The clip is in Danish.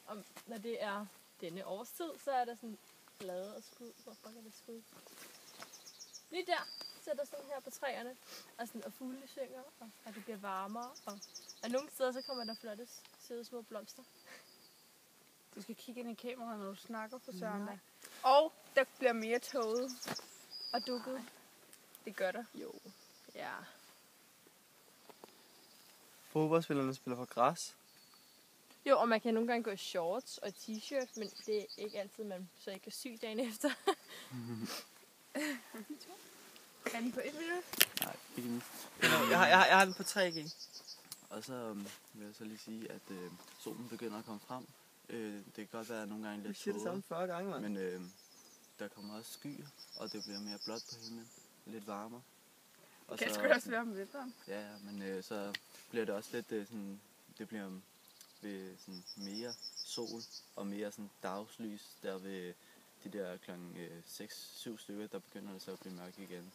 Og når det er denne årstid, så er der sådan blade og skud. Hvor fuck er det skud? Lige der sætter sådan her på træerne, og fugle synger, og det bliver varmere. Og nogle steder så kommer der flotte, søde små blomster. Du skal kigge ind i kameraet, når du snakker for søren da. Og der bliver mere tåget og dukket. Ej. Det gør der. Jo. Ja. Fodboldspillerne spiller på græs. Jo, og man kan nogle gange gå i shorts og t-shirt, men det er ikke altid, man så ikke er syg dagen efter. Er den på 1 minut? Nej, ikke nu. Jeg har den på 3G. Og så vil jeg så lige sige, at solen begynder at komme frem. Det kan godt være nogle gange lidt siger det samme 40 gange, mand. men der kommer også skyer, og det bliver mere blåt på himlen. Lidt varmere. Og Det kan sgu også være om vinteren. Ja, men så bliver det også lidt sådan, det bliver ved sådan mere sol og mere sådan dagslys, der ved de der klokken 6-7 stykker, der begynder det så at blive mørkt igen.